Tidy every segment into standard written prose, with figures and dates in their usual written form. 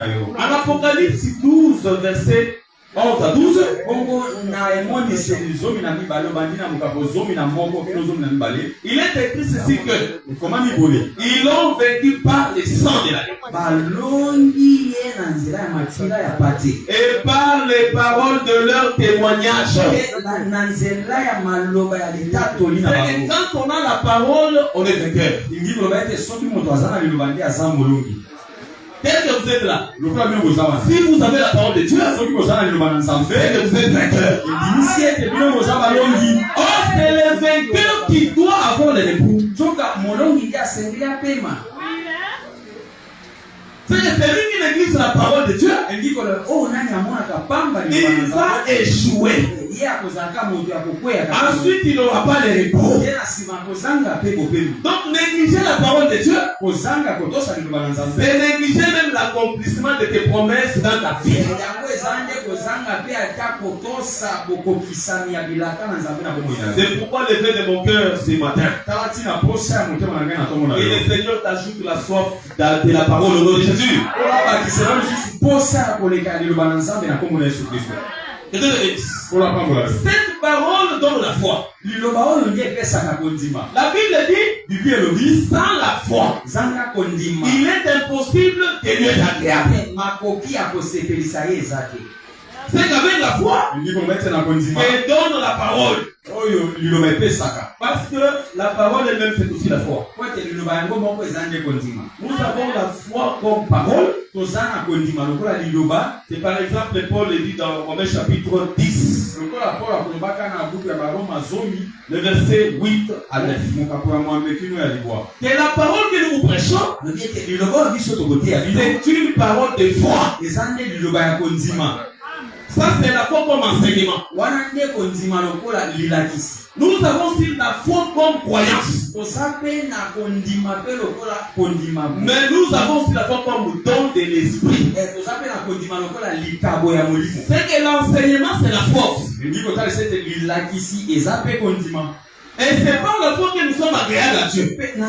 En Apocalypse 12, verset 11 à 12, il est écrit ceci que ils l'ont vécu par les sang de l'agneau et par les paroles de leur témoignage. Et quand on a la parole, on est vainqueur. Dès que vous êtes là, si vous avez la parole de Dieu, vous êtes vainqueur. Oh, c'est le vainqueur qui doit avoir les époux. C'est celui qui néglige la parole de Dieu, il va échouer. Ensuite, il n'aura pas les repos. Donc, négliger la parole de Dieu, c'est négliger même l'accomplissement de tes promesses dans ta vie. C'est pourquoi lever de mon cœur ce matin. Et le Seigneur t'ajoute la soif de la parole au nom de Jésus. Cette parole donne la foi. La Bible dit sans la foi, il est impossible que Dieu t'agréable. C'est qu'avec la foi, il donne la parole. Parce que la parole elle-même c'est aussi la foi. Nous avons la foi comme parole. C'est par exemple Paul le dit dans Romains chapitre 10. Le verset 8 à 9. C'est la parole que nous vous prêchons. C'est une parole de foi. Ça c'est la foi comme enseignement. Nous avons aussi la foi comme croyance. Mais nous avons aussi la foi comme don de l'esprit. C'est que l'enseignement c'est la force. Et c'est pas la foi que nous sommes agréables à Dieu. C'est-à-dire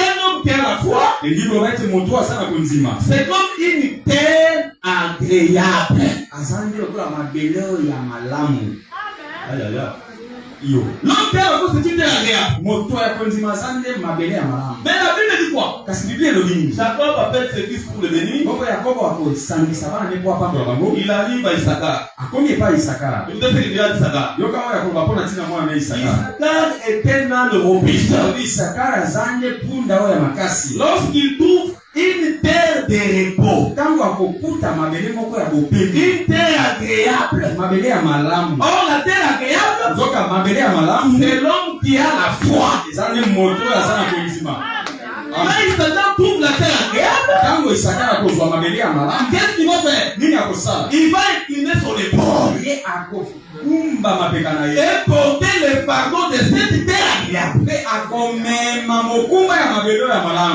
un homme qui a la foi, c'est comme une terre agréable. L'homme terre c'est une terre agréable. Mais la Bible dit quoi? Jacob appelle ses fils pour le bénir. Il arrive à Issachar. Vous savez ce qu'il dit à Issachar? Issachar était dans le robuste. Lorsqu'il trouve une terre de repos, une terre agréable. Or la terre agréable, c'est l'homme qui a la foi. Là, Issachar trouve la terre agréable. Qu'est-ce qu'il va faire? Il va incliner son épaule et porter le fardeau de cette terre agréable.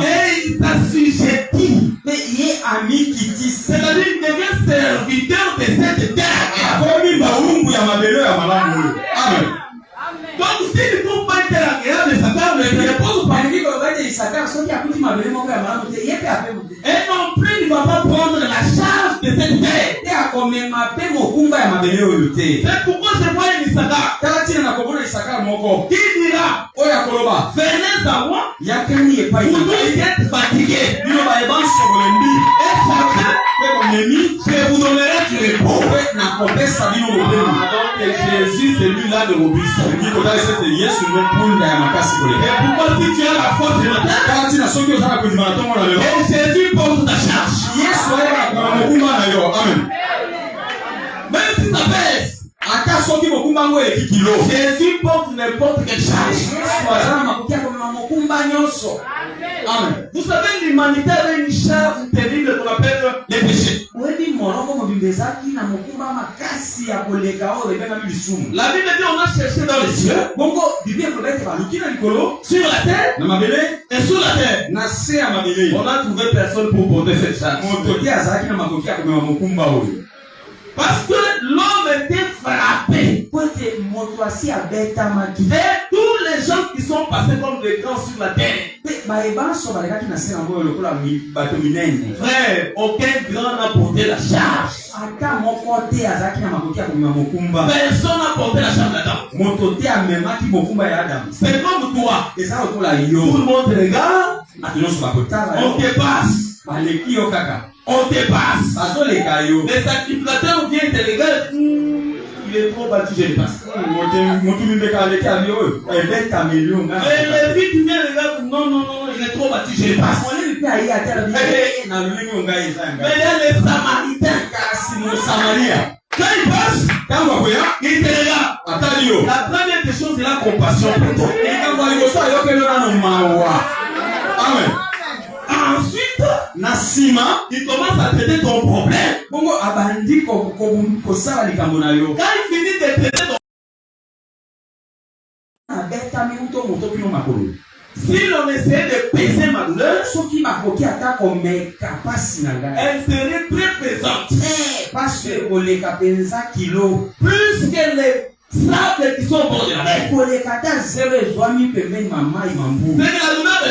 Et il s'assujettit. C'est-à-dire qu'il devient serviteur de cette terre agréable. Donc s'il ne trouve pas une terre agréable, Issachar ne repose pas. Et non plus il ne va pas prendre la charge de cette terre. C'est pourquoi je vois un Issachar qui dira, venez à moi, vous tous êtes fatigués, et chacun, je vous donnerai du repos. Donc Jésus c'est lui là de robuste. Et pourquoi si tu as la foi de et Jésus porte ta charge. Même si ça pèse, Jésus porte n'importe quelle charge. Amen. Vous savez, l'humanité avait une charge terrible qu'on appelle les péchés. La Bible dit on a cherché dans les cieux, sur la terre et sur la terre. On a trouvé personne pour porter cette charge. Parce que l'homme était frappé. tous les gens qui sont passés comme des grands sur la terre. Frère, aucun grand n'a porté la charge. Personne n'a porté la charge là-dedans. C'est comme toi. Tout le monde te regarde. On te passe. On te passe. Les sacrificateurs viennent te regarder. Il est trop battu, je le passe. Et les vies qui viennent regarder. Non, il est trop battu, je le passe. Mais il y a les Samaritains. Quand il passe, il te regarde. La première des choses, c'est la compassion pour toi. Amen. Ensuite, Nassima, il commence à traiter ton problème. Quand il finit de traiter ton problème, si l'on essayait de peser ma douleur, elle serait très pesante. Plus que les sables qui sont au bord de la mer. C'est que la douleur de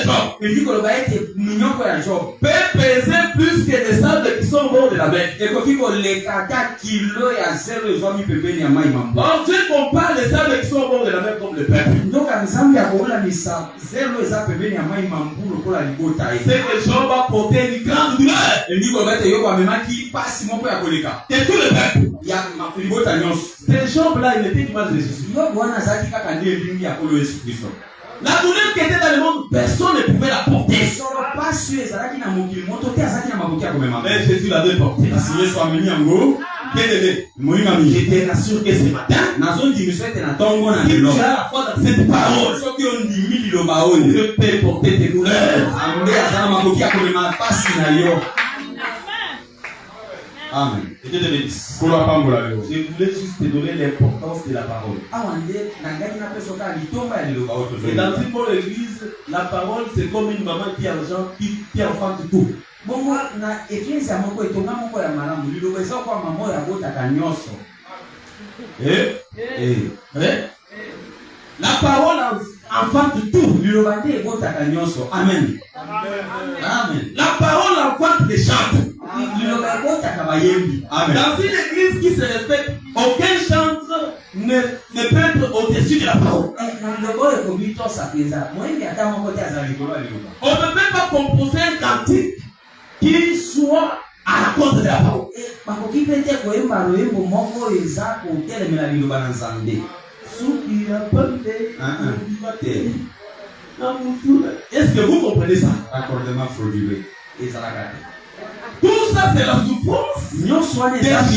Job peut peser plus que les sables qui sont au bord de la mer. Donc Dieu compare les sables qui sont au bord de la mer comme le peuple. C'est que Job a porté une grande douleur. C'est tout le peuple. Ces Job-là, il était l'image de Jésus. La douleur qui était dans le monde, personne ne pouvait la porter. Mais Jésus l'avait portée. Je te rassure que ce matin, si tu as la foi dans cette parole, je peux porter tes douleurs. Amen. Et Dieu te bénisse. Je voulais juste te donner l'importance de la parole. Et dans une bonne église, la parole c'est comme une maman qui enfante tout. La parole enfante tout. Amen. Amen. La parole enfante les chantes. Dans une église qui se respecte, aucun chanteur ne peut être au-dessus de la parole. On ne peut pas composer un cantique qui soit à la cause de la parole. Est-ce que vous comprenez ça? Tout ça, c'est la souffrance des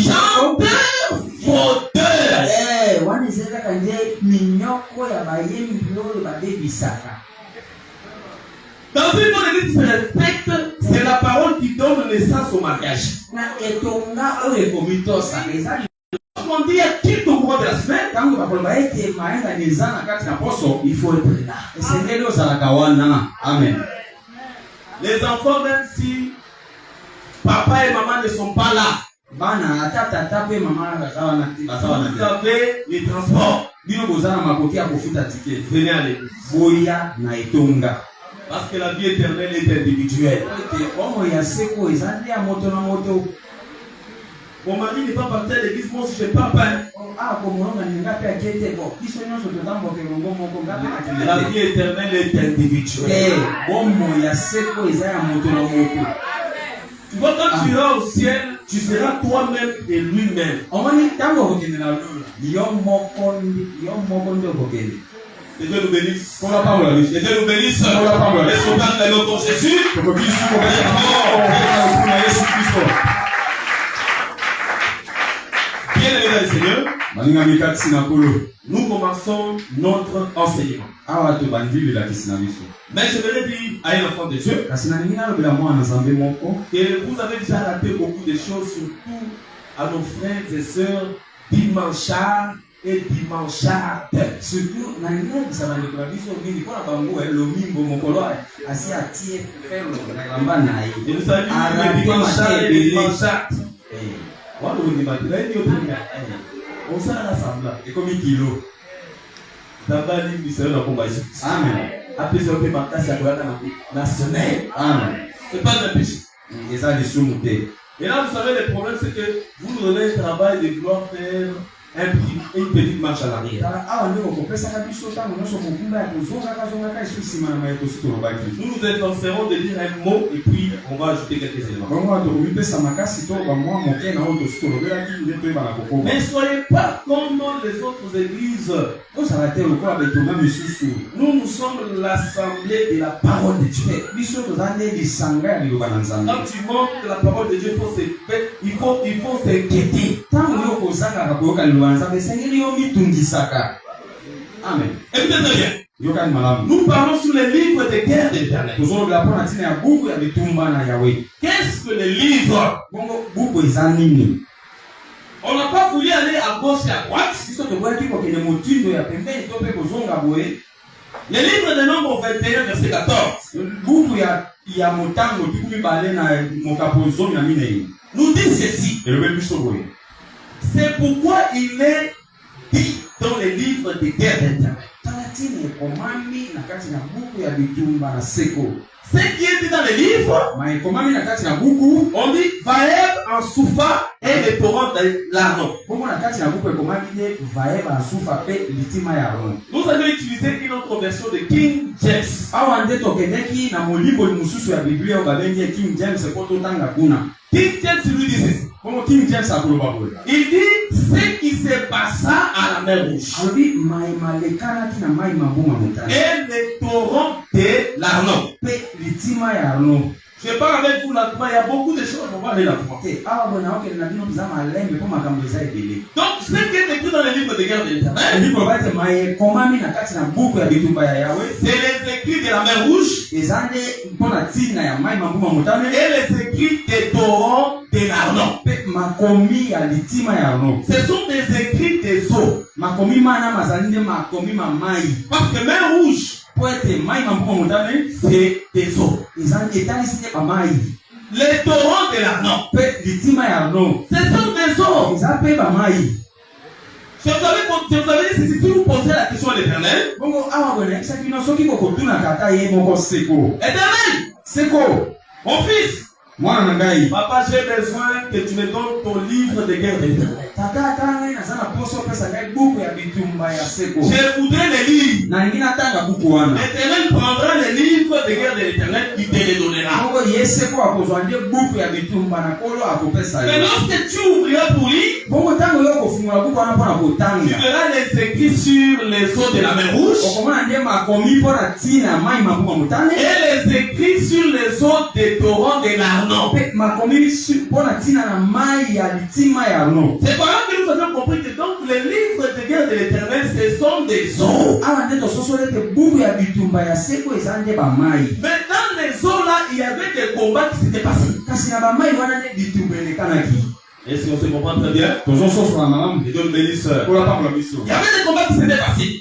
chanteurs fauteurs. Dans une bonne église qui se respecte, c'est la parole qui donne naissance au mariage. On dit à qui au cours de la semaine, il faut être là. Amen. Les enfants, même si papa et maman ne sont pas là, vous avez les transports. Venez à l'église. Parce que la vie éternelle est individuelle. Mon mari n'est pas parti à l'église, moi aussi je pars pas. La vie éternelle est individuelle. Tu vois, quand tu iras au ciel, tu seras toi-même et lui-même. Que Dieu nous bénisse. Que Dieu nous bénisse. Est-ce qu'on parle de notre Jésus? Bien aimé dans le Seigneur, nous commençons notre enseignement. Mais je voudrais dire à un enfant de Dieu que vous avez déjà raté beaucoup de choses, surtout à nos frères et sœurs dimanchards et dimanchards. Surtout, je vous salue les dimanchards et les dimanchards. On s'en a semblant. Et comme il kilo. D'abord, il s'est dans combat. Amen. Après, c'est un peu ma casse à quoi national. Amen. C'est pas un péché. Et ça, les sous-montés. Et là, vous savez, le problème, c'est que vous nous donnez le travail de vouloir faire une petite marche à l'arrière. Nous nous efforcerons de dire un mot et puis on va ajouter quelques éléments. Mais ne soyez pas comme dans les autres églises. Nous sommes l'assemblée de la parole de Dieu. Quand tu montres que la parole de Dieu, il faut s'inquiéter. Amen. Écoutez très bien. Nous parlons sur les livres de guerre de l'Éternel. Qu'est-ce que les livres? On n'a pas voulu aller à gauche et à droite. Les livres de Nombre 21, verset 14. Nous dit ceci. C'est pourquoi il est dit dans les livres de guerre d'Éternel. Ce qui est dit dans les livres, on dit Vaeb en Soufa et les torrents de l'Arnon. Nous avons utilisé une autre version de King James. King James lui dit ceci. Il dit ce qui se passa à la mer Rouge et les torrents de l'Arnon. Je parle avec vous là, il y a beaucoup de choses, on va aller là-dedans. Donc, ce qui est écrit dans les livres de guerre de l'Éternel, c'est les écrits de la mer Rouge et les écrits des torrents de l'Arnon. Ce sont des écrits des eaux. Parce que mer Rouge, c'est des eaux. Les torrents de l'Arnon, ce sont des eaux. Si vous avez dit, si vous posez la question à l'Éternel, Éternel, mon fils, papa, j'ai besoin que tu me donnes ton livre de guerre de l'Éternel. Je voudrais les lire. L'Éternel prendra les livres de guerre de l'Éternel, il te les donnera. Mais lorsque tu ouvriras pour lire, tu verras les écrits sur les eaux de la mer Rouge et les écrits sur les eaux des torrents de l'Arnon. C'est par là que nous avons compris que donc les livres de guerre de l'Éternel, ce sont des eaux. Mais dans les eaux là, il y avait des combats qui s'étaient passés. Est-ce qu'on se comprend très bien? Et donc, bénisse. Il y avait des combats qui s'étaient passés.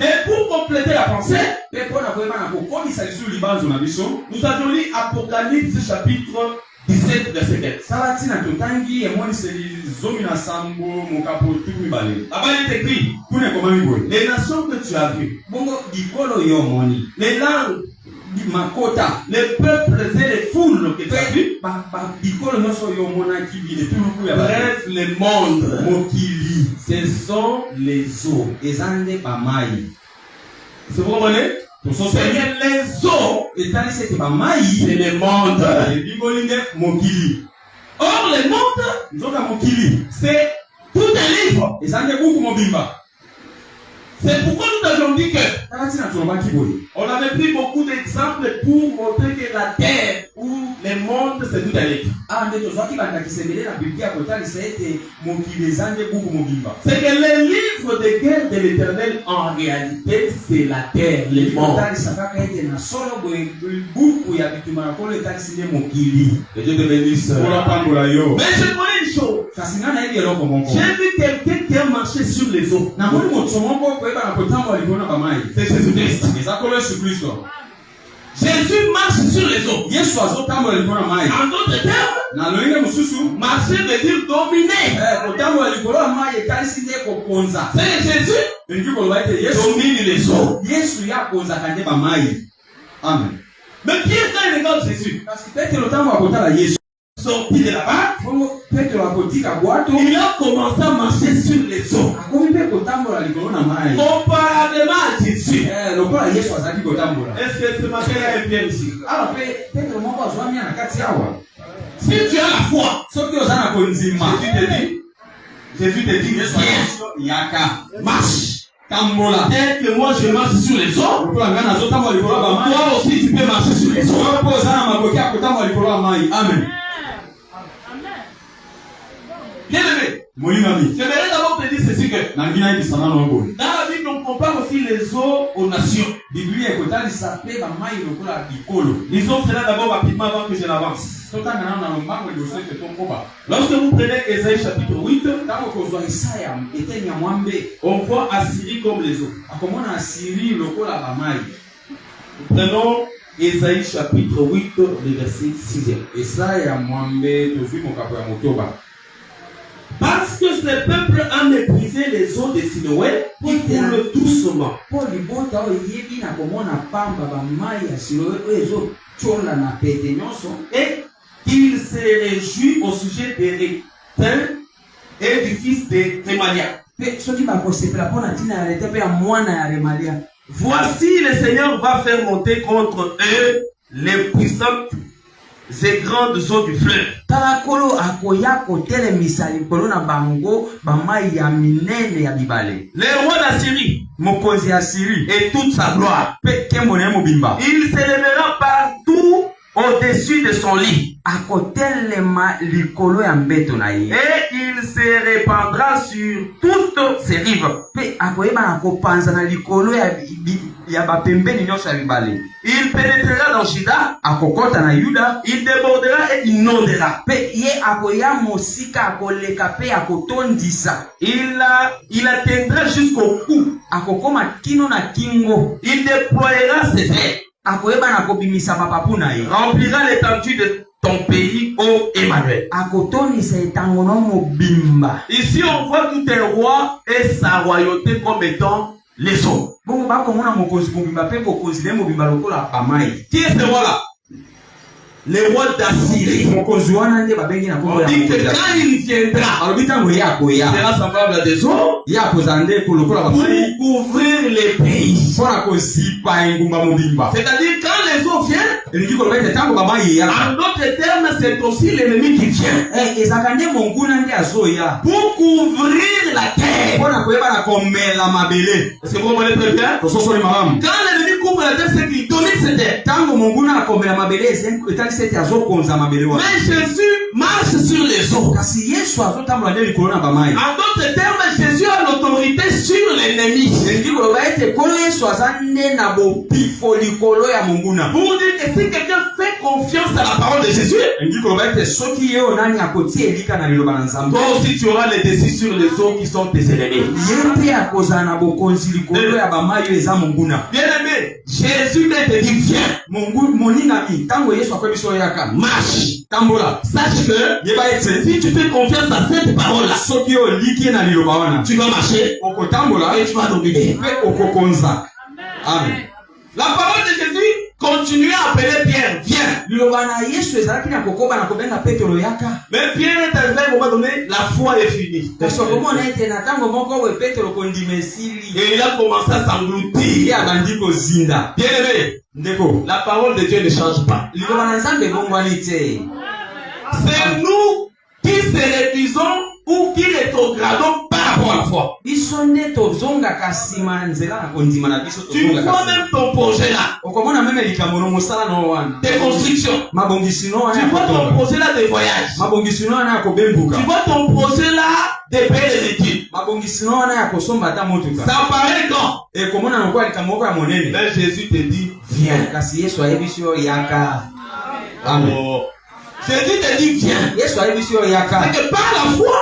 Et pour compléter la pensée, nous avons lu Apocalypse chapitre 17, verset 4. Là-bas, il est écrit les nations que tu as vues, les langues, les peuples et les foules que tu as vues, bref, le monde, ce sont les eaux. C'est vous comprenez? C'est les eaux, c'est le monde. Or, le monde, c'est tout un livre. C'est pourquoi nous avons dit que on avait pris beaucoup d'exemples pour montrer que la terre ou le monde c'est tout un livre. C'est que les livres de guerre de l'Éternel en réalité c'est la terre, le monde. Que Dieu te bénisse. Mais je connais une chose. J'ai vu quelqu'un qui a marché sur les eaux. C'est Jésus-Christ. Jésus marche sur les eaux. En d'autres termes, marcher veut dire dominer. C'est Jésus domine les eaux. Amen. Mais Pierre, quand il regarde Jésus, sorti de là-bas, il a commencé à marcher sur les eaux. Comparément à Jésus. Est-ce que ce matin il y a un Pierre ici? Si tu as la foi, Jésus te dit, marche. Dès que moi je marche sur les eaux, toi aussi tu peux marcher sur les eaux. Amen. Bien aimé, j'aimerais d'abord te dire ceci que dans la Bible on compare aussi les eaux aux nations. Lisons cela d'abord rapidement avant que je n'avance. Lorsque vous prenez Ésaïe chapitre 8, on voit Assyrie comme les eaux. Prenons Ésaïe chapitre 8, le verset 6. Parce que ce peuple a méprisé les eaux de Siloé, qui coulent doucement. Et il se réjouit au sujet des Rétins et du fils de Rémalia. Voici le Seigneur va faire monter contre eux les puissantes et grandes eaux du fleuve. Le roi d'Assyrie et toute sa gloire. Il s'élèvera partout au-dessus de son lit. Et il se répandra sur toutes ses rives. Il pénétrera dans Juda, il débordera et inondera. Il atteindra jusqu'au cou. Il déployera ses ailes. Remplira l'étendue de ton pays, ô Emmanuel. Ici, on voit tout un roi et sa royauté comme étant les eaux. Qui est ce roi-là? Le roi d'Assyrie. On dit que quand il viendra, il sera semblable à des eaux pour couvrir les pays. C'est-à-dire quand les eaux viennent, en d'autres termes, c'est aussi l'ennemi qui vient pour couvrir la terre. Est-ce que vous comprenez très bien? Quand l'ennemi couvre la terre, c'est qu'il domine cette terre. Mais Jésus marche sur les eaux. En d'autres termes, Jésus a l'autorité sur l'ennemi. Pour dire que si quelqu'un fait confiance à la parole de Jésus, toi aussi tu auras les décisions sur les eaux qui sont tes ennemis. Bien aimé, Jésus te dit viens. Marche. Sache que si tu fais confiance à cette parole-là, tu vas marcher et tu vas dominer. Amen. La parole de Jésus continue à appeler Pierre, viens. Mais Pierre est arrivé à un moment donné, la foi est finie. Et il a commencé à s'engloutir. Bien aimé, la parole de Dieu ne change pas. C'est nous qui se réduisons ou qui rétrogradons par rapport à la foi. Tu vois même ton projet là, tes constructions. Tu vois ton projet là de voyage. Tu vois ton projet là de payer les études. Ça paraît grand. Mais Jésus te dit viens. Amen. Jésus te dit viens. C'est que par la foi,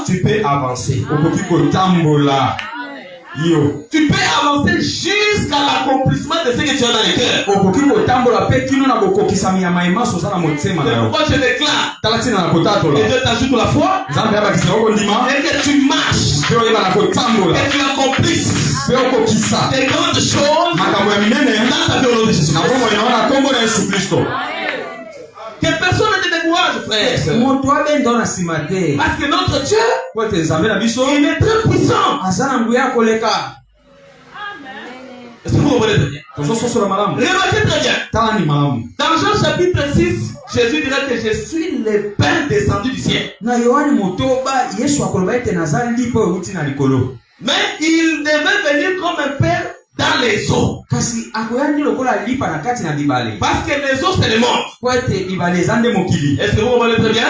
tu peux avancer. yo. Tu peux avancer jusqu'à l'accomplissement de ce que tu as dans le cœur. C'est pourquoi je déclare que Dieu t'ajoute la foi et que tu marches et que tu accomplisses des grandes choses dans ta vie au nom de Jésus. Que personne ne te décourage, frère. Parce que notre Dieu, il est très puissant. Est-ce que vous comprenez très bien? Remarquez très bien. Dans Jean chapitre 6, Jésus dira que je suis le pain descendu du ciel. Mais il devait venir comme un père dans les eaux. Parce que les eaux, c'est le monde. Est-ce que vous comprenez très bien?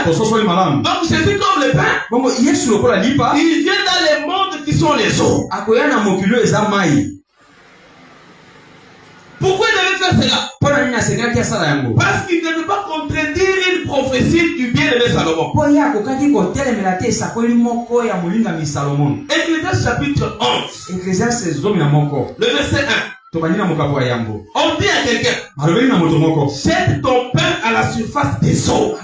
Donc Jésus comme le pain, il vient dans les mondes qui sont les eaux. Pourquoi il devait faire cela? Parce qu'il ne devait pas contredire une prophétie du bien-aimé Salomon. Ecclésiaste chapitre 11. Le verset 1. On dit à quelqu'un, jette ton pain à la surface des eaux.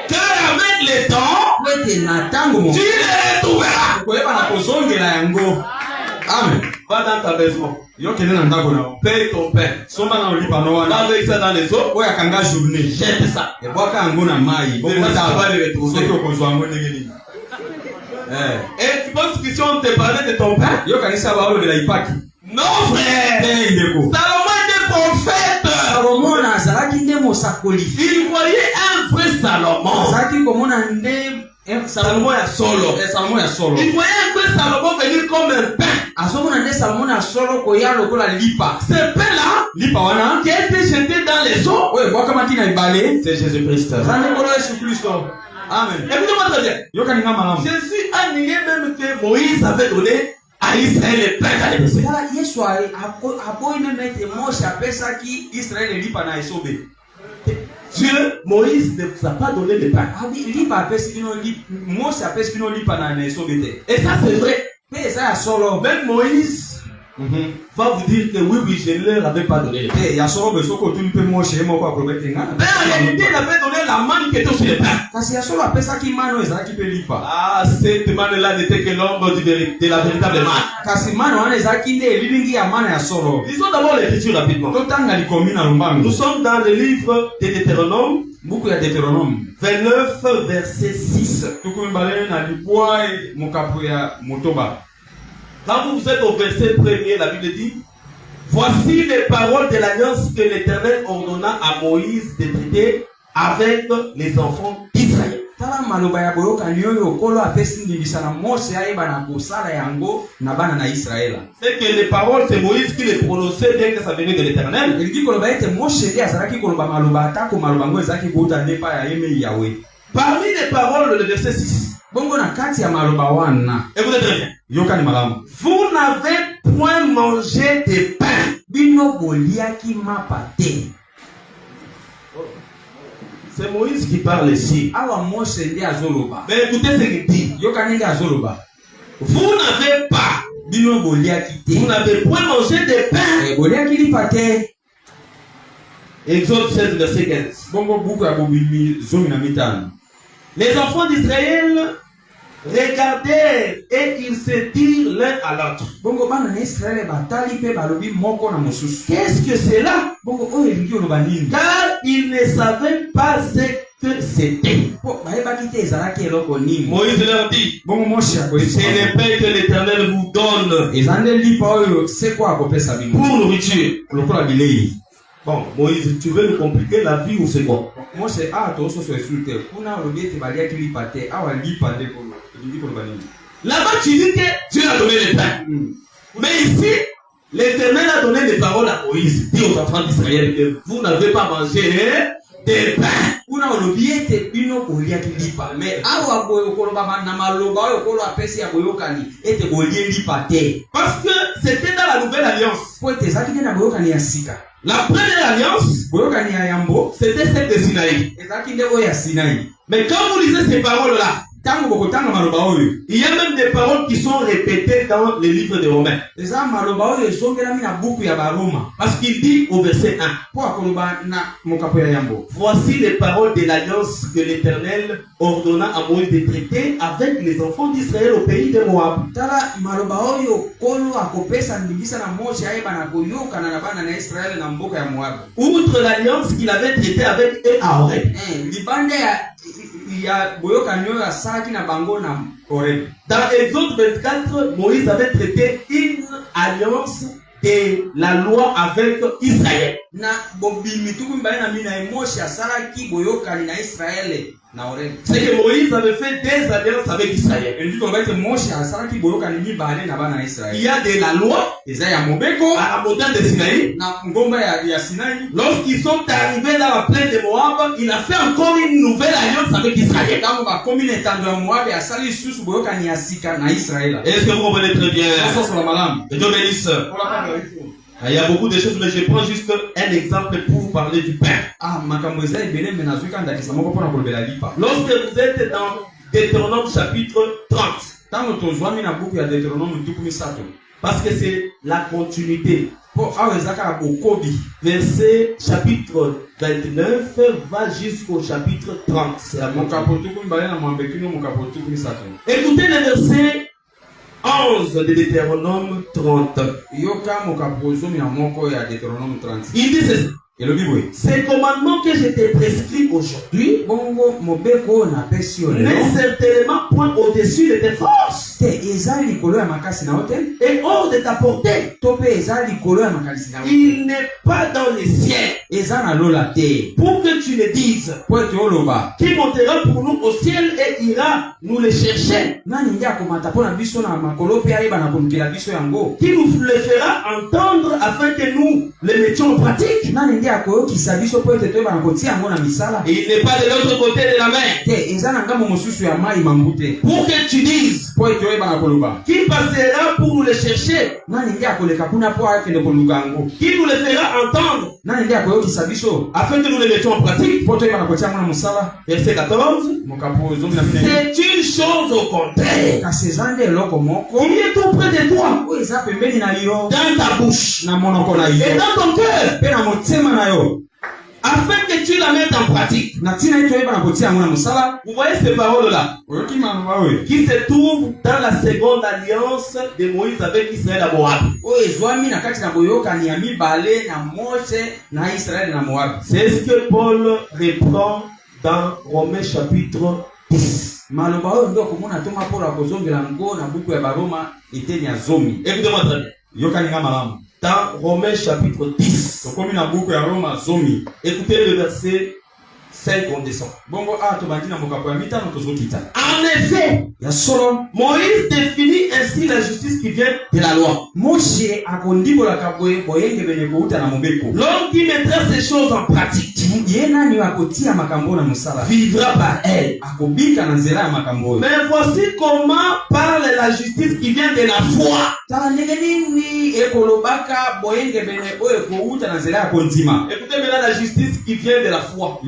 Car avec le temps, tu les retrouveras. Amen. Va dans ta maison. Paye ton pain. Va avec ça dans les eaux. Jette ça. Et tu penses que si on te parlait de ton pain? Non, frère. Salomon était prophète. Il voyait un vrai Salomon. Salomon est solo. Il voyait un vrai Salomon venir comme un pain. Ce pain-là, qui a été jeté dans les eaux, c'est Jésus-Christ. Amen. Écoutez-moi très bien. Jésus a nié même que Moïse avait donné à Israël le pain dans les déserts. Dieu, Moïse ne vous a pas donné le pain. Et ça c'est vrai. Même Moïse va vous dire que oui, je ne leur avais pas donné le pain. Mais en réalité, il avait donné la manne qui était sur le pain. Ah, cette manne-là n'était que l'ombre de la véritable manne. Lisons d'abord l'écriture rapidement. Nous sommes dans le livre de Deutéronome, 29, verset 6. Quand vous êtes au verset 1er, la Bible dit: voici les paroles de l'alliance que l'Éternel ordonna à Moïse de traiter avec les enfants d'Israël. C'est que les paroles, c'est Moïse qui les prononçait dès que ça venait de l'Éternel. Parmi les paroles, le verset 6. Écoutez très bien. Vous n'avez point mangé de pain. C'est Moïse qui parle ici. Mais écoutez ce qu'il dit. Vous n'avez pas. Vous n'avez point mangé de pain. Exode 16, verset 15. Les enfants d'Israël regardèrent et ils se dirent l'un à l'autre: qu'est-ce que c'est là? Car ils ne savaient pas ce que c'était. Moïse leur dit: c'est le pain que l'Éternel vous donne pour nourriture. Bon, Moïse, tu veux nous compliquer la vie ou c'est quoi? Là-bas, tu dis que Dieu a donné le pain. Mais ici, l'Éternel a donné des paroles à Moïse. Dit aux enfants d'Israël que vous n'avez pas mangé des pains. Parce que c'était dans la nouvelle alliance. La première alliance, c'était celle de Sinaï. Mais quand vous lisez ces paroles-là, Il y a même des paroles qui sont répétées dans les livres de Romains. Parce qu'il dit au verset 1, voici les paroles de l'alliance que l'Éternel ordonna à Moïse de traiter avec les enfants d'Israël au pays de Moab. Outre l'alliance qu'il avait traitée avec eux à Horeb. Dans Exode 24, Moïse avait traité une alliance de la loi avec Israël. C'est que Moïse avait fait des alliances avec Israël. Il y a de la loi à la montagne de Sinaï. Lorsqu'ils sont arrivés dans la plaine de Moab, il a fait encore une nouvelle alliance avec Israël. Est-ce que vous comprenez très bien? Que Dieu bénisse. Il y a beaucoup de choses, mais je prends juste un exemple pour vous parler du pain. Lorsque vous êtes dans Deutéronome chapitre 30, parce que c'est la continuité. Verset chapitre 29 va jusqu'au chapitre 30. C'est la écoutez le verset 11 de Deutéronome 30. Il dit ceci. Ces commandements que je t'ai prescrits aujourd'hui n'est certainement point au-dessus de tes forces et hors de ta portée. Il n'est pas dans les ciels pour que tu le dises. Qui montera pour nous au ciel et ira nous les chercher. Qui nous le fera entendre afin que nous les mettions en pratique. Il n'est pas de l'autre côté de la mer. Pour que tu dises qui passera pour nous les chercher. Qui nous les fera entendre afin que nous les mettions en pratique. Verset 14. C'est une chose au contraire qui est tout près de toi, dans ta bouche et dans ton cœur, afin que tu la mettes en pratique. Vous voyez ces paroles-là qui se trouvent dans la seconde alliance de Moïse avec Israël à Moab. C'est ce que Paul reprend dans Romains chapitre 10. Écoutez-moi très bien. Dans Romains chapitre 10. Écoutez le verset 5, on descend. En effet, Moïse définit ainsi la justice qui vient de la loi. Lorsqu'il mettra ces choses en pratique, vivra par elle. Mais voici comment parle la justice qui vient de la foi. Écoutez maintenant la justice qui vient de la foi.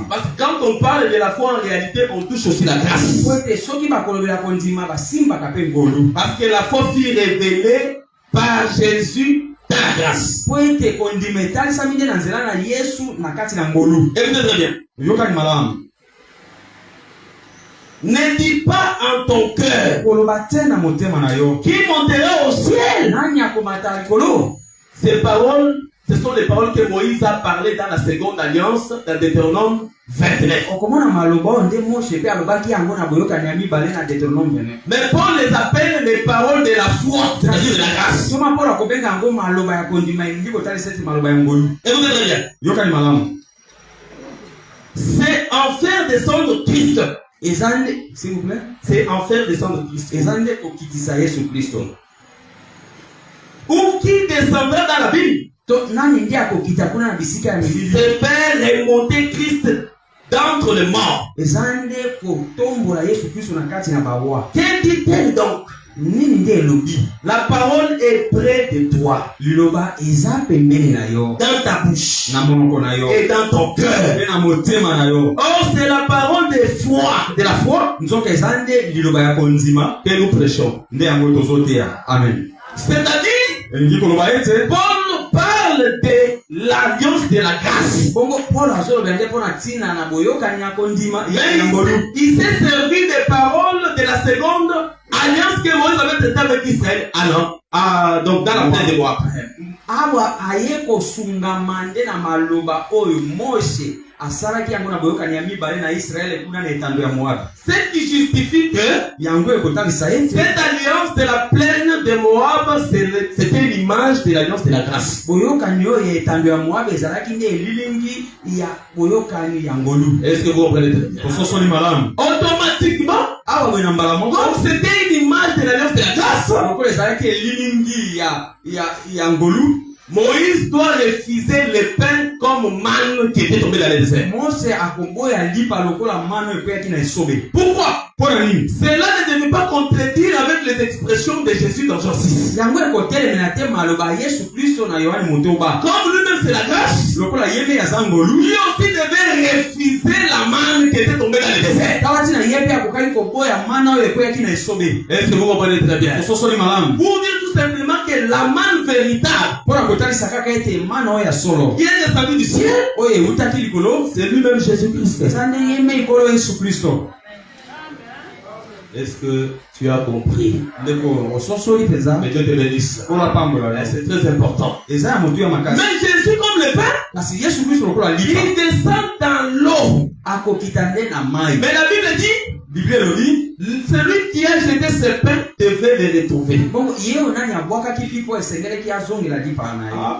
Parce que quand on parle de la foi, en réalité, on touche aussi la grâce. Parce que la foi fut révélée par Jésus dans la grâce. Écoutez très bien. Ne dis pas en ton cœur qui montera au ciel. Ces paroles, ce sont les paroles que Moïse a parlé dans la seconde alliance, dans Deutéronome 29. Mais Paul les appelle les paroles de la foi, c'est-à-dire de la grâce. Écoutez très bien. C'est en faire descendre Christ. S'il vous plaît. C'est en faire descendre Christ. Ou qui descendra dans la Bible. C'est faire remonter Christ d'entre les morts. Que dit-elle donc? La parole est près de toi. Dans ta bouche. Et dans ton cœur. Oh, c'est la parole de foi. De la foi. Que nous prêchons. Amen. C'est-à-dire, Paul parle de l'alliance de la grâce. Il s'est servi des paroles de la seconde alliance que Moïse avait traitée avec Israël. Donc dans la plaine de Moab. Ce qui justifie que cette alliance de la plaine de Moab, c'était l'image de l'alliance de la grâce. Est-ce que vous comprenez? Automatiquement, donc c'était une image de l'alliance de la grâce. Moïse doit refuser le pain comme manne qui était tombé dans le désert. Pourquoi? Cela ne devait pas contredire avec les expressions de Jésus dans Jean 6. Comme lui-même c'est la grâce, lui aussi devait refuser la manne qui était tombée dans le désert. Est-ce que vous comprenez très bien? Pour dire tout simplement que la manne véritable qui est descendu du ciel, c'est lui-même Jésus-Christ. Est-ce que tu as compris? Mais Dieu te bénisse. C'est très important. Mais Jésus comme le pain, il descend dans l'eau. Mais la Bible dit, celui qui a jeté ce pain devait le retrouver.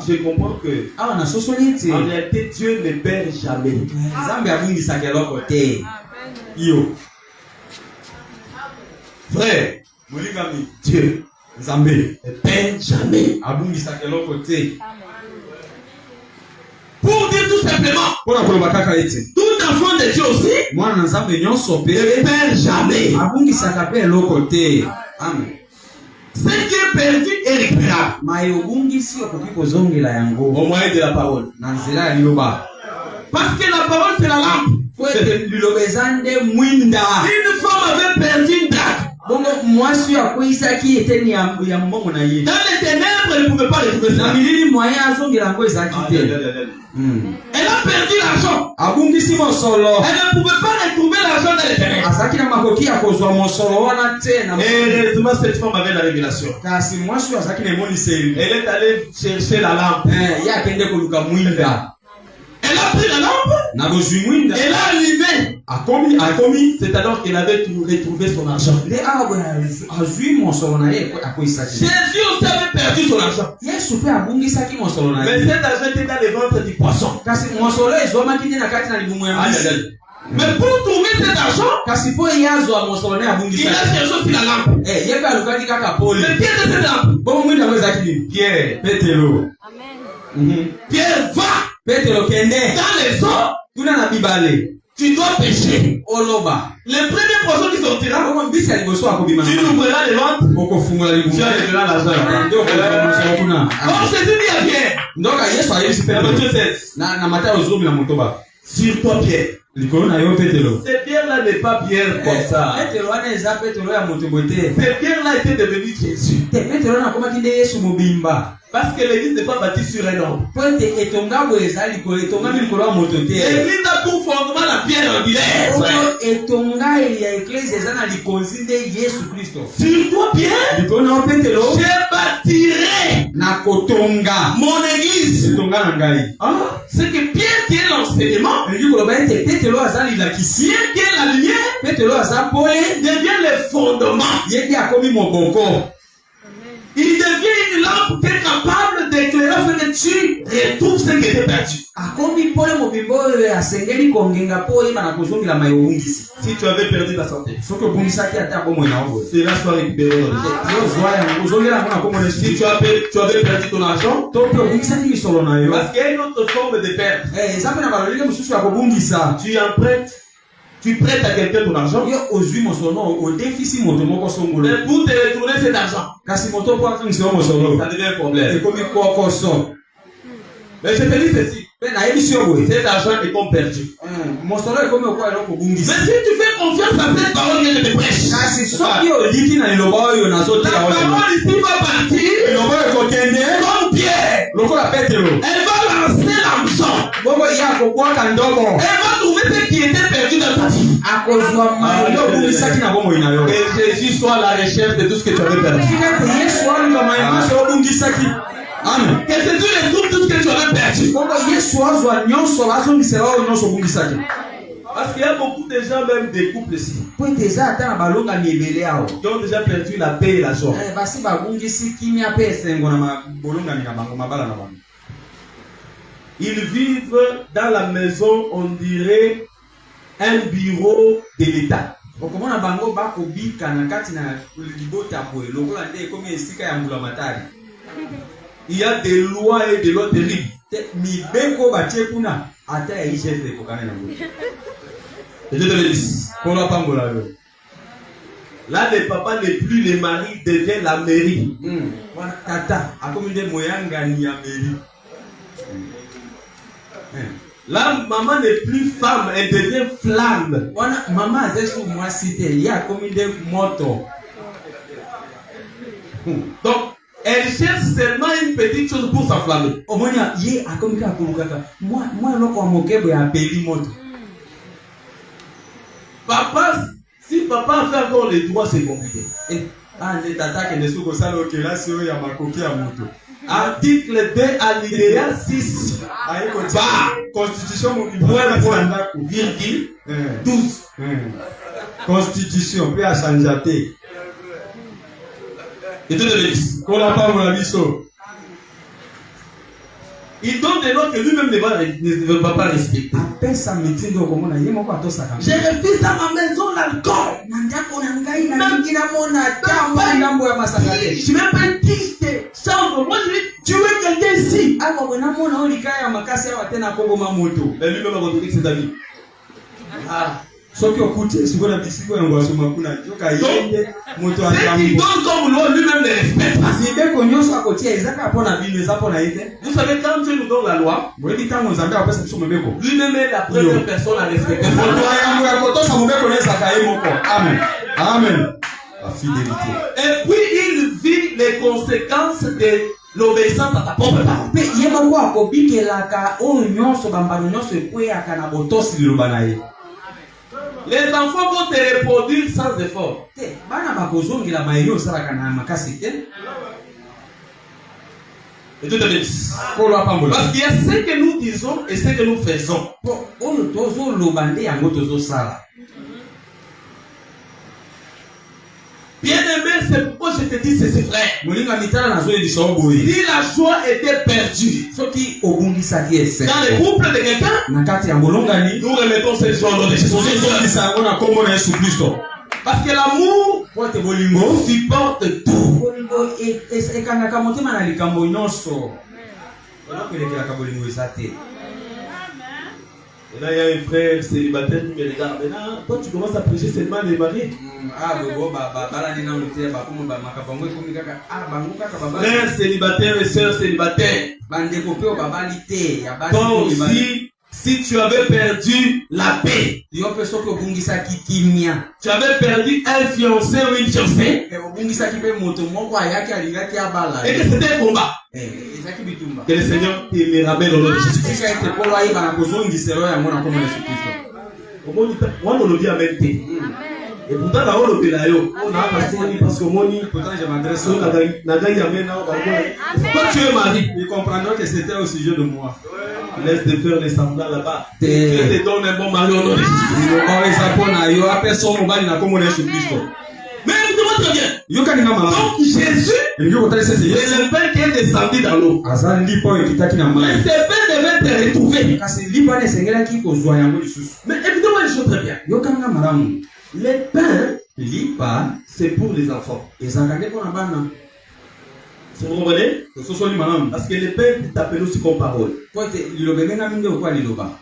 Je comprends que en réalité Dieu ne perd jamais. Frère, Dieu ne perd jamais. Pour dire tout simplement, tout enfant de Dieu aussi ne perd jamais. Amen. Ce qui est perdu est récupérable au moyen de la parole. Parce que la parole c'est la lampe. Une femme avait perdu une drague. Dans les ténèbres, elle ne pouvait pas retrouver ça. Elle a perdu l'argent. Elle ne pouvait pas retrouver l'argent dans les ténèbres. Heureusement, cette femme avait la révélation. Elle est allée chercher la lampe. Elle a pris la lampe. Elle a allumé. C'est alors qu'elle avait retrouvé son argent. Jésus aussi avait perdu son argent. Mais cet argent était dans le ventre du poisson. Mais pour trouver cet argent, il a cherché aussi la lampe. Mais qui était cette lampe? Pierre va dans les eaux. Tu dois pêcher. Les premiers poissons qui sortira, tu ouvriras les ventres, tu enlèveras l'argent. Donc Jésus dit à Pierre, sur toi Pierre. Cette pierre-là n'est pas Pierre comme ça. Cette pierre-là était devenue Jésus. Parce que l'église n'est pas bâtie sur un homme. L'église a pour fondement la pierre angulaire. Sur toi Pierre, je bâtirai mon église. C'est que Pierre qui est l'enseignement, Pierre qui est la lumière, devient le fondement. Il devient une lampe qui est capable d'éclairer afin que tu retrouves ce qui était perdu. Si tu avais perdu ta santé, cela soit récupéré. Si tu avais perdu ton argent, parce qu'il y a une autre forme de perte. Tu empruntes Tu prêtes à quelqu'un ton argent. Mais pour te retourner cet argent, ça devient un problème. Mais je te dis ceci. Cet argent est comme perdu. Mais si tu fais confiance à cette parole que je te prêche, la parole ici va partir comme Pierre. Elle va lancer l'hameçon. Elle va trouver ce qui était perdu dans ta vie. Que Jésus soit à la recherche de tout ce que tu avais perdu. Amen. Que Jésus retrouve tout ce que tu avais perdu. Parce qu'il y a beaucoup de gens, même des couples ici, qui ont déjà perdu la paix et la joie. Ils vivent dans la maison, on dirait, un bureau de l'État. Il y a des lois et des lois terribles. Je te le dis. Là, les papas n'est plus les maris, devient la mairie. Là, maman n'est plus femme, elle devient flamme. Donc, elle cherche seulement une petite chose pour s'enflammer. Papa, si papa fait encore les droits, c'est compliqué. Article 2, alinéa 6. Constitution, virgule 12. Constitution, puis à changer. Et tout de suite. Il donne des lois que lui-même ne va pas respecter. Je refuse dans ma maison l'alcool. Je ne vais pas triste. Moi, je vais tuer quelqu'un ici. Mais lui-même a retrouvé ses amis. Donc, ce qu'il donne comme loi, lui-même ne respecte pas. Vous savez, quand Dieu nous donne la loi, lui-même est la première personne à respecter. Amen. Amen. La fidélité. Et puis il vit les conséquences de l'obéissance à ta propre parole. Les enfants vont te reproduire sans effort. Et tout est parce qu'il y a ce que nous disons et ce que nous faisons. Bien aimé, c'est pourquoi je te dis ceci, frère. Si la joie était perdue dans le couple de quelqu'un, nous remettons cette joie dans les Jésus. Parce que l'amour supporte tout. Et là, il y a un frère célibataire qui me regarde. Maintenant, toi, tu commences à prêcher seulement les mariés. Frère célibataire et soeur célibataire. Toi aussi, si tu avais perdu la paix, tu avais perdu un fiancé ou une fiancée, et que c'était un combat, que le Seigneur te les ramène au nom de Jésus-Christ. Et pourtant, là, on le parce que moi, je m'adresse pourquoi tu es marié? Ils comprendront que c'était au sujet de moi. Laisse de faire les semblants là-bas. Dieu te donne un bon mari au nom de Jésus-Christ. Mais écoutez-moi très bien. Donc Jésus, c'est le Père qui est descendu dans l'eau. Mais ce Père devait te retrouver. Mais écoutez-moi une chose très bien. Les pains, c'est pour les enfants. Vous comprenez? Parce que le Père est appelé aussi comme parole.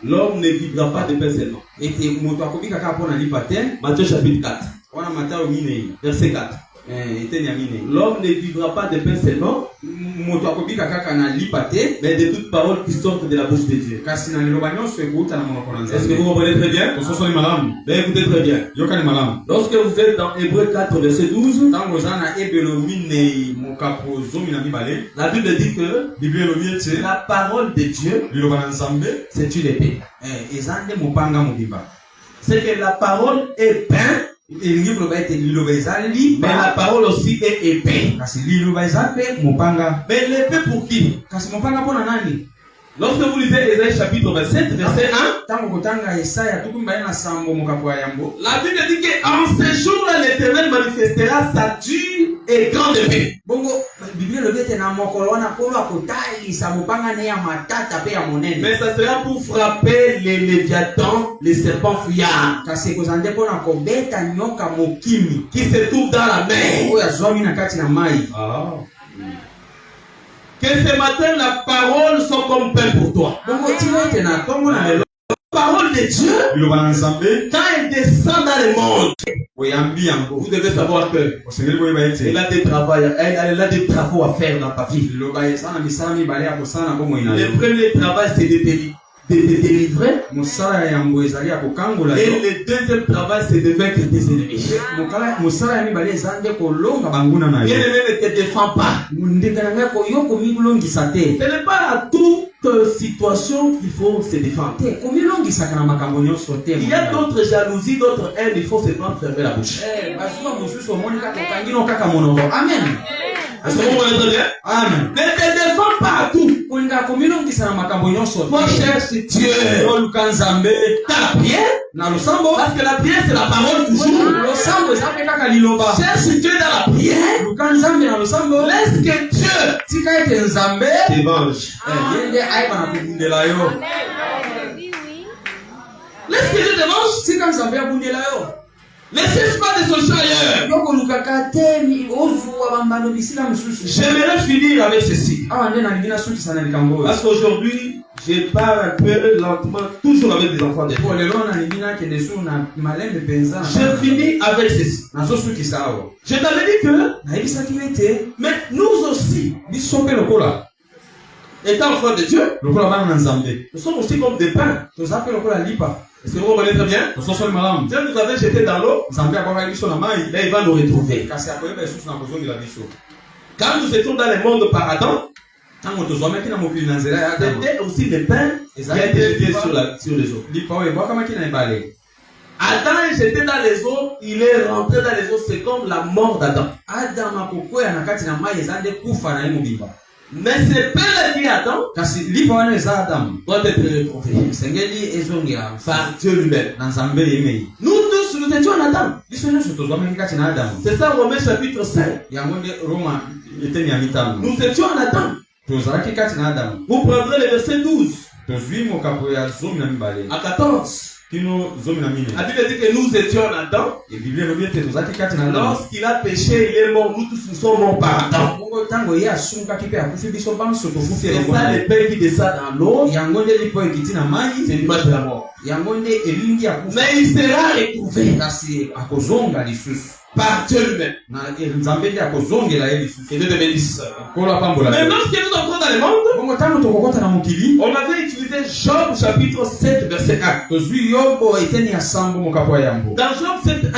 L'homme ne vivra pas de pain seulement. Matthieu chapitre 4. Verset 4. L'homme ne vivra pas de pain seulement, mais de toutes paroles qui sortent de la bouche de Dieu. Est-ce que vous comprenez très bien? Mais écoutez très bien. Lorsque vous êtes dans Hébreux 4 verset 12, la Bible dit que la parole de Dieu, c'est une épée. C'est que la parole est pain, mais la parole aussi est épée. Mais l'épée pour qui? Lorsque vous lisez Ésaïe chapitre 27, verset 1, la Bible dit qu'en ce jour-là, l'Éternel manifestera sa dure et grande épée. Mais ça sera pour frapper les léviathans, les serpents fuyards, qui se trouvent dans la mer. Que ce matin, la parole soit comme pain pour toi. La parole de Dieu, quand elle descend dans le monde, vous devez savoir que elle a des travaux à faire dans ta vie. Le premier travail, c'est de délivrer. Et le deuxième travail, c'est de vaincre tes ennemis. Bien-aimé, ne te défends pas. Ce n'est pas à toute situation qu'il faut se défendre. Il y a d'autres jalousies, d'autres haines, il faut seulement fermer la bouche. Amen. Est-ce que vous comprenez bien? Amen. Ne te défends pas à tout. Moi, cherche Dieu. T'as la prière? Parce que la prière, c'est la parole toujours. Cherche Dieu dans la prière. Laisse que Dieu t'évange. Laisse que Dieu t'évange. Ne cherche pas des solutions ailleurs. J'aimerais finir avec ceci. Parce qu'aujourd'hui, je parle un peu lentement, toujours avec des enfants de Dieu. Je finis avec ceci. Je t'avais dit que, mais nous aussi, étant enfants de Dieu, nous sommes aussi comme des pains. Est-ce que vous comprenez très bien? Dieu nous avait jeté dans l'eau, mais il va nous retrouver. Quand nous étions dans le monde par Adam, c'était aussi le pain qui a été jeté sur les eaux. Adam est jeté dans les eaux, il est rentré dans les eaux, c'est comme la mort d'Adam. Mais c'est pas le Adam doit être retrouvé par Dieu lui-même. Nous tous, nous étions en Adam. C'est ça Romains chapitre 5. Nous étions en Adam. Vous prendrez le verset 12 à 14. La Bible dit que nous étions en Adam. Lorsqu'il a péché, il est mort. Nous tous nous sommes morts par Adam. C'est ça le pain qui descend dans l'eau. C'est l'image de la mort. Mais il sera retrouvé par Dieu lui-même. Et Dieu te bénisse. Mais lorsque nous entrons dans le monde, on avait utilisé Job chapitre 7 verset 1. Dans Job 7 1,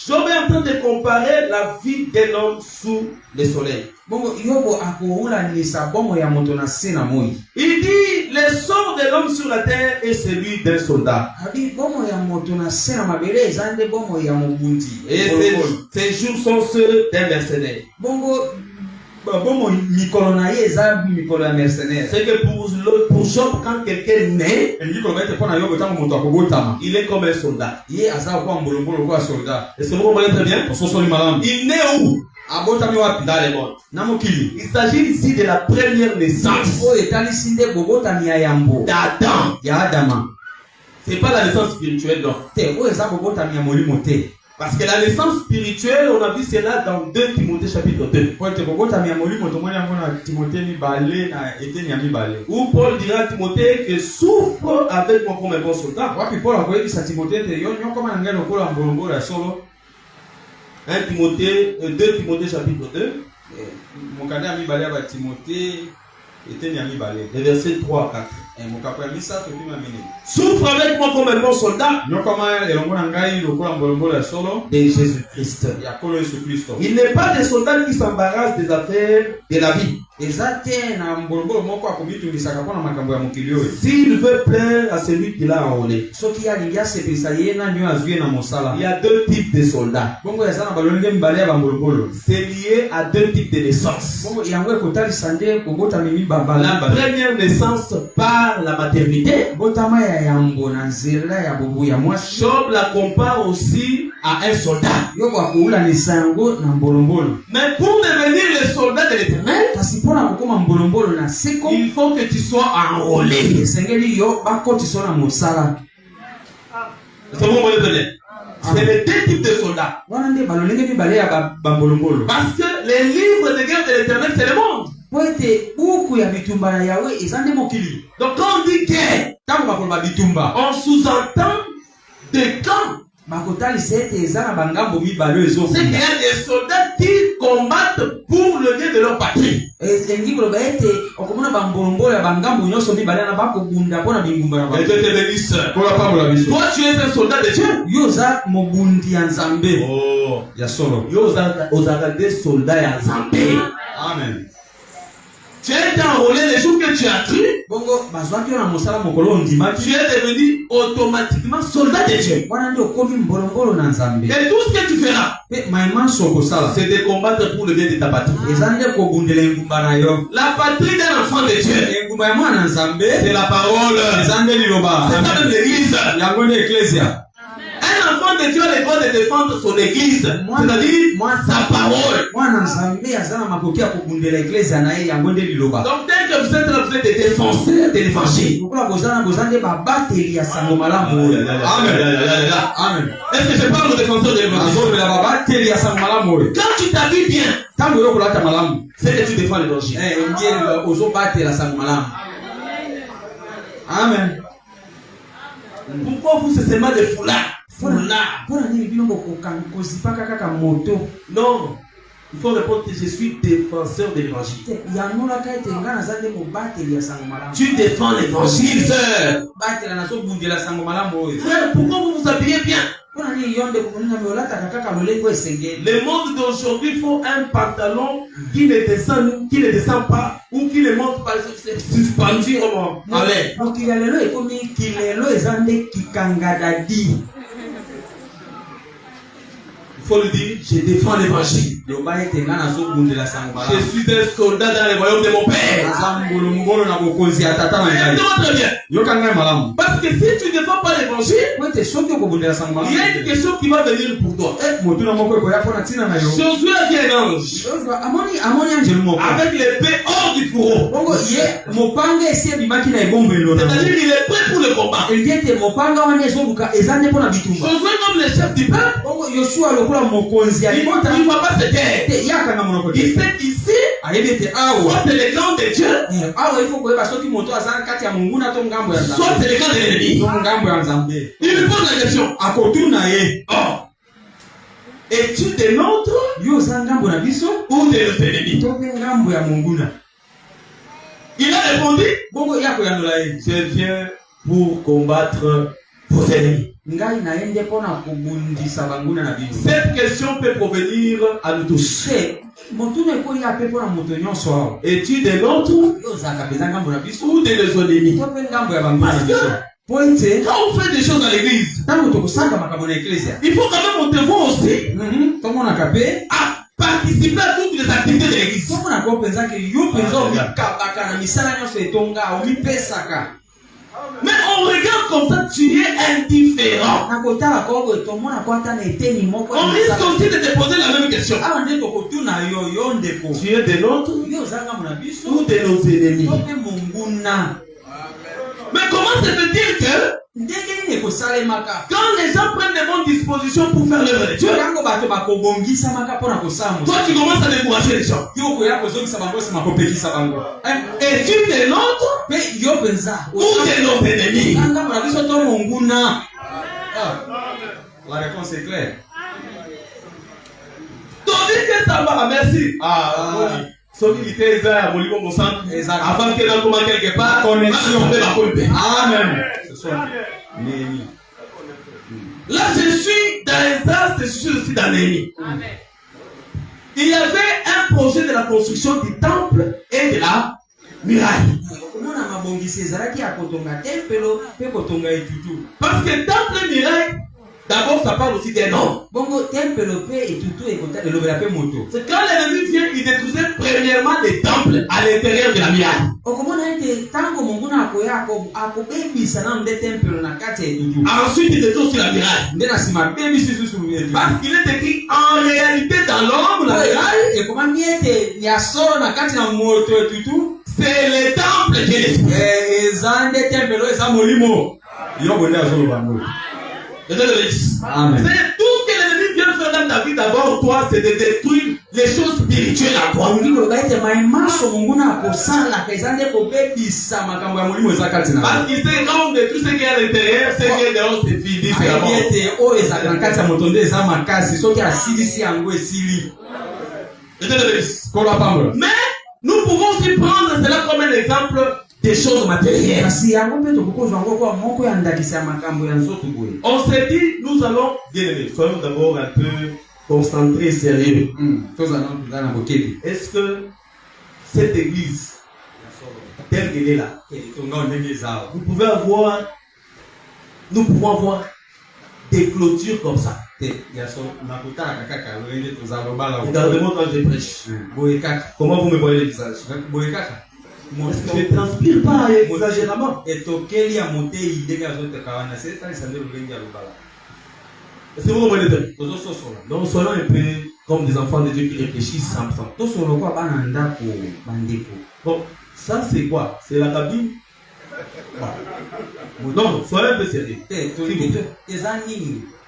Job est en train de comparer la vie d'un homme sous le soleil. Il dit le sort de l'homme sur la terre est celui d'un soldat. Et ces jours sont ceux d'un mercenaire. C'est que pour Job, quand quelqu'un naît, il est comme un soldat. Est-ce que vous comprenez très bien? Il naît où? Dans les mondes. Il s'agit ici de la première naissance d'Adam. C'est pas la naissance spirituelle, non. Parce que la naissance spirituelle, on a vu cela dans 2 Timothée chapitre 2. Où Paul dira à Timothée que souffre avec moi comme un bon soldat. 2 Timothée chapitre 2. Les versets 3 à 4. Souffre avec moi comme un bon soldat de Jésus-Christ. Il n'est pas des soldats qui s'embarrassent des affaires de la vie. S'il veut plaire à celui qui l'a enrôlé. Il y a 2 types de soldats. C'est lié à 2 types de naissances. La première naissance par la maternité. Job la compare aussi à un soldat. Mais pour devenir le soldat de l'Éternel, il faut que tu sois enrôlé. C'est les 2 types de soldats. Parce que les livres de guerre de l'Éternel, c'est le monde. Donc quand on dit guerre, on sous-entend des camps. C'est qu'il y a des soldats qui combattent pour le bien de leur patrie. Et Dieu te bénisse. Toi tu es un soldat de Dieu. Des soldats Amen. Tu es enrôlé les jours que tu as cru. Tu es devenu automatiquement soldat de Dieu. Et tout ce que tu feras, c'est de combattre pour le bien de ta patrie. La patrie d'un enfant de Dieu, c'est la parole. C'est ça même l'église. Un enfant de Dieu a le droit de défendre son église, c'est-à-dire sa parole. Donc dès que vous êtes là, vous êtes des défenseurs de l'évangile. Amen. Est-ce que je parle aux défenseurs de l'évangile? Quand tu t'habilles bien, c'est que tu défends l'évangile. Amen. Pourquoi vous c'est seulement des foulards? Non. Il faut répondre que je suis défenseur de l'évangile. Tu défends l'évangile, frère. Frère, pourquoi vous vous habillez bien? Le monde d'aujourd'hui faut un pantalon qui ne descend pas ou qui ne monte pas suspendu en l'air. Il faut lui dire, je défends l'évangile. Je suis un soldat dans le royaume de mon père. Très bien. Parce que si tu ne défends pas l'évangile, il y a une question qui va venir pour toi. Josué a vu un ange avec l'épée hors du fourreau. C'est-à-dire qu'il est prêt pour le combat. Josué comme le chef du peuple, il ne va pas se taire. Il sait qu'ici, soit c'est le camp de Dieu, soit c'est le camp de l'ennemi. Il lui pose la question. Oh, es-tu de notre ou de nos ennemis? Il a répondu, je viens pour combattre vos ennemis. Cette question peut provenir à nous tous. Es-tu de notre ou de nos ennemis? Parce que quand on fait des choses à l'église, il faut quand même on te voit aussi à participer à toutes les activités de l'église. Mais on regarde comme ça, tu es indifférent. On risque aussi de te poser la même question. Tu es de notre ou de nos ennemis? Mais comment ça veut dire que quand les gens prennent de bonnes dispositions pour faire l'œuvre de Dieu, toi tu commences à décourager les gens. Es-tu des nôtres ou de nos ennemis? La réponse est claire. Tandis que ça va, merci. Avant que l'on commence quelque part, connexion. Amen. Là, je suis dans les as, je suis aussi dans l'ennemi. Il y avait un projet de la construction du temple et de la muraille. Parce que temple et muraille, d'abord, ça parle aussi des noms. C'est quand l'ennemi vient, il détruisait premièrement les temples à l'intérieur de la muraille. Ensuite, il détruit aussi la muraille. Parce qu'il est écrit en réalité dans l'ombre, la muraille, c'est le temple de l'esprit. Amen. C'est tout ce que l'ennemi vient faire dans ta vie d'abord, toi, c'est de détruire les choses spirituelles à toi. Parce qu'il sait quand on détruit ce qui est à l'intérieur, ce qui est dehors, c'est fini, c'est la mort. Mais nous pouvons aussi prendre cela comme un exemple des choses matérielles. On s'est dit, nous allons, bien aimés, soyons d'abord un peu concentrés, sérieux. Est-ce que cette église, telle qu'elle est là, nous pouvons avoir des clôtures comme ça. Regardez-moi quand je prêche. Comment vous me voyez le visage? Je ne transpire pas exagérément. Est-ce que vous comprenez? Donc soyons un peu comme des enfants de Dieu qui réfléchissent sans. Bon, ça c'est quoi? C'est la cabine? Non, soyez un peu sérieux.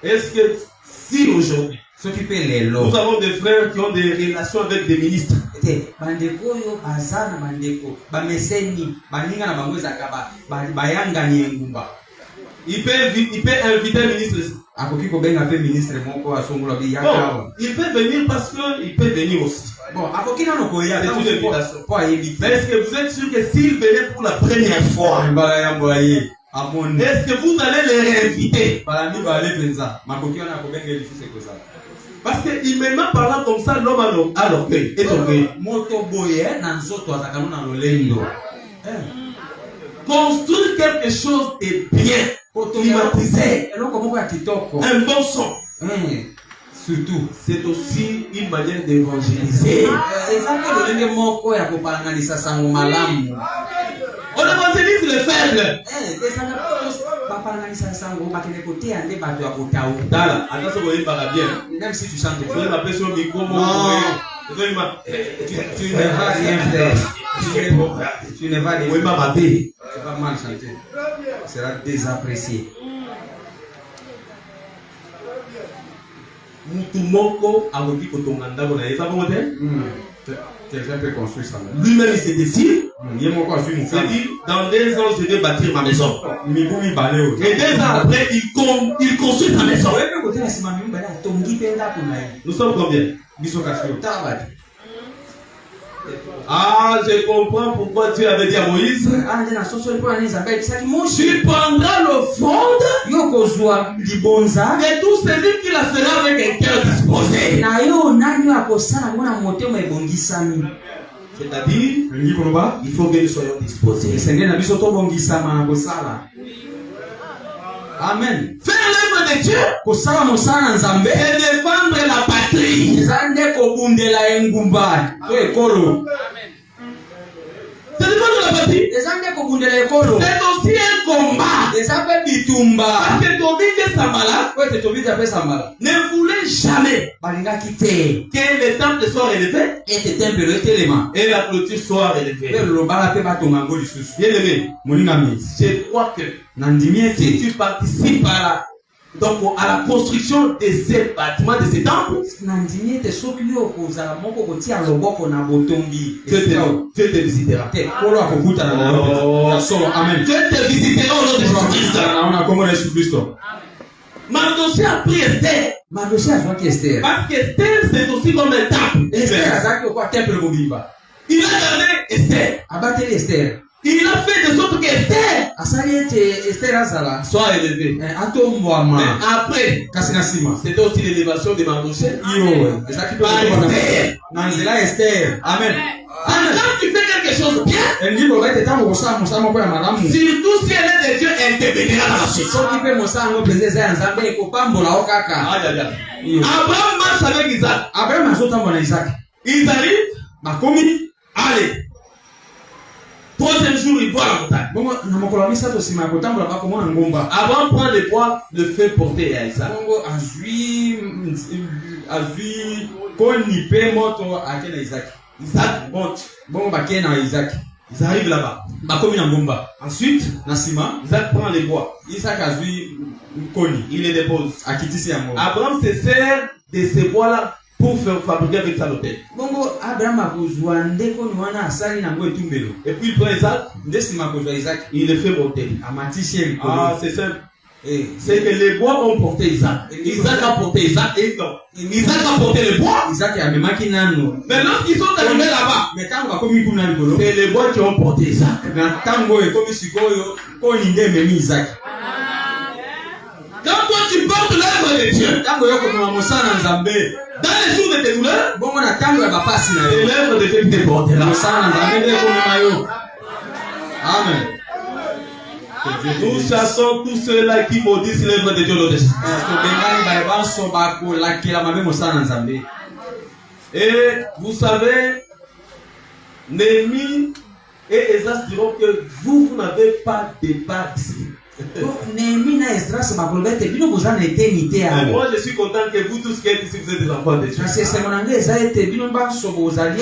Est-ce que si aujourd'hui nous avons des frères qui ont des relations avec des ministres, il peut inviter un ministre. Bon, il peut venir parce qu'il peut venir aussi. Bon, c'est une invitation. Mais est-ce que vous êtes sûr que s'il venait pour la première fois, est-ce que vous allez les réinviter? Parce qu'il me met parlant comme ça, l'homme à l'orgueil. Et orgueil. Construire quelque chose est bien. Climatiser. Un bon son. Surtout, c'est aussi une manière d'évangéliser. On évangélise les faibles. Même si tu chantes, tu ne vas rien faire. Tu ne vas mal chanter. Tu seras désapprécié. Quelqu'un peut construire ça. Lui-même il se décide. Il dit dans 2 ans je vais bâtir ma maison. Et 2 ans après il construit sa maison. Nous sommes combien? Ah, je comprends pourquoi Dieu avait dit à Moïse, tu prendras l'offrande et tout celui qui la fera avec un cœur disposé. C'est-à-dire, il faut que nous soyons disposés. Amen. Faire l'œuvre de Dieu et défendre la patrie. C'est défendre la patrie. C'est aussi un combat. Parce que ton vie ne voulait jamais que le temple soit relevé et la clôture soit relevée. Bien-aimé, je crois que si tu participes à la construction de ces bâtiments, de ces temples, Dieu te visitera. Amen. Dieu te visitera au nom de Jésus-Christ. Mardochée a pris Esther. Parce qu'Esther, c'est aussi comme un temple. Il a gardé Esther. Il a fait de sorte que Esther soit élevée. Mais après, c'était aussi l'élévation de Mardochée. Amen. Quand tu fais quelque chose bien, surtout si elle est de Dieu, elle te bénira dans la suite. Abraham marche avec Isaac. Ils arrivent. Allez. Troisième jour, il voit la montagne. Abraham prend le bois, le fait porter à Isaac. Isaac monte. Ils arrivent là-bas. Ensuite, Isaac prend les bois. Il les dépose. Abraham se sert de ces bois-là pour faire fabriquer avec ça l'autel. Et puis il prend Isaac, il le fait monter. Ah, c'est simple. C'est que les bois ont porté Isaac. Isaac a porté Isaac et non. Isaac a porté le bois. Mais lorsqu'ils sont arrivés là-bas, c'est les bois qui ont porté Isaac. Quand toi tu portes l'œuvre de Dieu, dans les jours de tes douleurs, c'est l'œuvre de Dieu qui te portera. Amen. Nous chassons tous ceux-là qui maudissent l'œuvre de Dieu. Et vous savez, Néhémie et Esdras diront que vous n'avez pas de part ici. Moi je suis content que vous tous qui êtes ici, vous êtes des enfants de Dieu.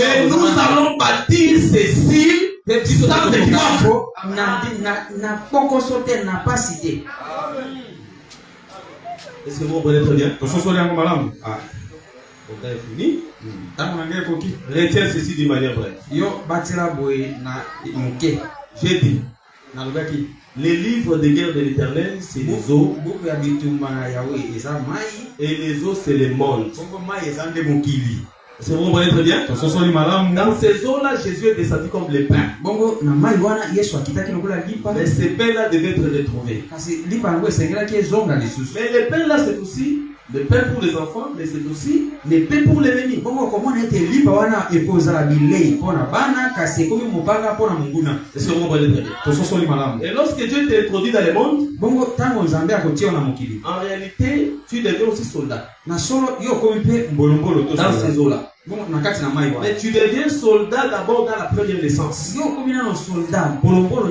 Et nous allons bâtir ceci sans équivoque. Est-ce que vous comprenez très bien? On a fini. Retiens ceci d'une manière brève. J'ai dit, les livres de guerre de l'Éternel, c'est les eaux. Et les eaux, c'est les mondes. C'est vous comprenez très bien? Dans ces eaux-là, Jésus est descendu comme les pains. Mais ces pains-là devaient être retrouvés. Mais les pains-là, c'est aussi le pain pour les enfants, mais c'est aussi les pains pour l'ennemi. Est-ce que vous comprenez très bien? Et lorsque Dieu t'introduit dans le monde, en réalité, tu deviens aussi soldat. Dans ces eaux-là. Mais tu deviens soldat d'abord dans la première naissance. Pourquoi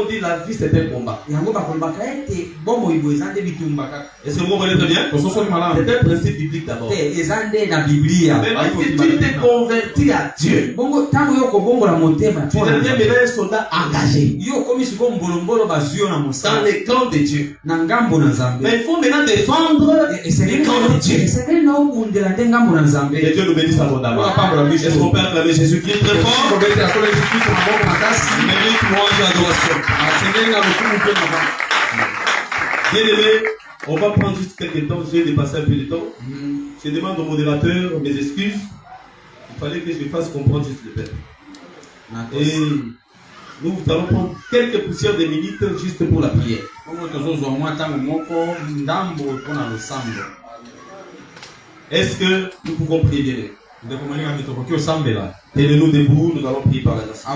on dit la vie c'est un combat? Est-ce que vous comprenez très bien? C'est un principe biblique d'abord. Mais lorsque tu t'es converti à Dieu, tu deviens maintenant un soldat engagé dans les camps de Dieu. Mais il faut maintenant défendre les camps de Dieu. Et Dieu nous bénisse abondamment. Est-ce qu'on peut acclamer Jésus-Christ très fort? Il mérite louange et adoration. Bien aimé, on va prendre juste quelques temps. J'ai dépassé un peu de temps. Je demande au modérateur mes excuses. Il fallait que je fasse comprendre juste le peuple. Et nous allons prendre quelques poussières de minutes juste pour la prière. Est-ce que nous pouvons prier? Tenez-nous debout, nous allons prier par la nation.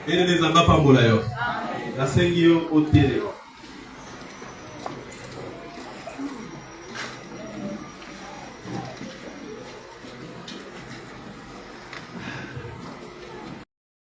Et les amba pambola yo. La sengio au télé.